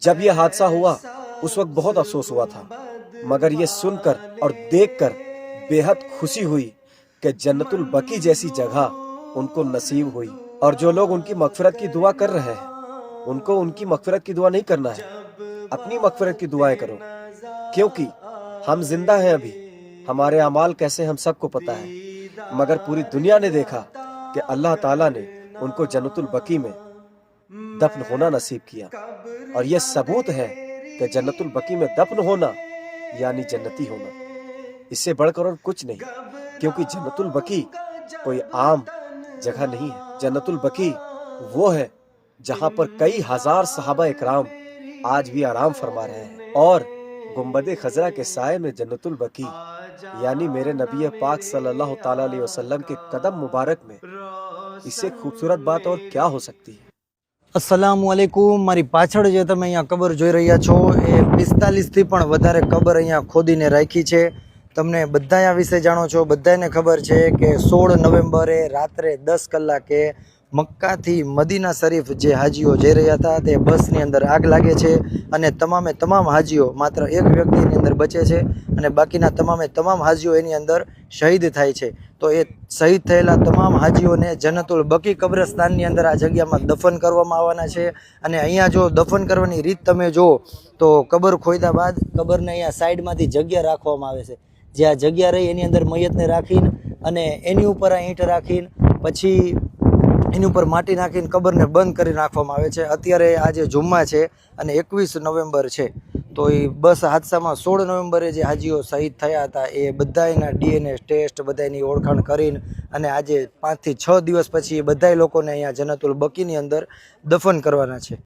जब यह हादसा हुआ उस वक्त बहुत अफसोस हुआ था, मगर ये सुनकर और देखकर बेहद खुशी हुई कि जन्नतुल बकी जैसी जगह उनको नसीब हुई। और जो लोग उनकी मगफिरत की दुआ कर रहे हैं, उनको उनकी मगफिरत की दुआ नहीं करना है, अपनी मगफिरत की दुआएं करो, क्योंकि हम जिंदा हैं अभी। हमारे अमाल कैसे हम सबको पता है, मगर पूरी दुनिया ने देखा कि अल्लाह ताला ने उनको जन्नतुल बकी में दफन होना नसीब किया। और यह सबूत है कि जन्नतुल बकी में दफन होना यानी जन्नती होना, इससे बढ़कर और कुछ नहीं, क्योंकि जन्नतुल बकी कोई आम जगह नहीं है। जन्नतुल बकी वो है जहां पर कई हजार सहाबा इकराम आज भी आराम फरमा रहे हैं। और गुंबद खजरा के साए में जन्नतुल बकी यानी मेरे नबी पाक सल्लल्लाहु ताला अलैहि वसल्लम के कदम मुबारक में, इससे खूबसूरत बात और क्या हो सकती है। अस्सलामुअलैकुम। મારી પાછળ જે તમે અહીંયા કબર જોઈ રહ્યા છો એ 45થી પણ વધારે કબર અહીંયા ખોદીને રાખી છે। તમને બધા આ વિશે જાણો છો, બધાને ખબર છે કે 16 નવેમ્બરે રાત્રે 10 કલાકે મક્કાથી મદીના શરીફ જે હાજીઓ જઈ રહ્યા હતા તે બસની અંદર આગ લાગે છે અને તમામે તમામ હાજીઓ માત્ર એક વ્યક્તિની અંદર બચે છે અને બાકીના તમામે તમામ હાજીઓ એની અંદર શહીદ થાય છે। તો એ શહીદ થયેલા તમામ હાજીઓને જન્નતુલ બકી કબ્રસ્તાનની અંદર આ જગ્યામાં દફન કરવામાં આવવાના છે। અને અહીંયા જો દફન કરવાની રીત તમે જો તો કબર ખોદ્યા બાદ કબરને અહીંયા સાઈડમાંથી જગ્યા રાખવામાં આવે છે, જે આ જગ્યા રહી એની અંદર મયતને રાખીને અને એની ઉપર આ ઈંટ રાખીને પછી એની ઉપર માટી નાખીને કબરને બંધ કરી નાખવામાં આવે છે। અત્યારે આજે જુમ્મા છે અને 21 નવેમ્બર છે, તો એ બસ હાદસામાં 16 નવેમ્બરે જે હાજીઓ શહીદ થયા હતા એ બધાના DNA ટેસ્ટ બધાની ઓળખાણ કરીને અને આજે 5 થી 6 દિવસ પછી એ બધા લોકોને અહીંયા જન્નતુલ બકીની અંદર દફન કરવાના છે।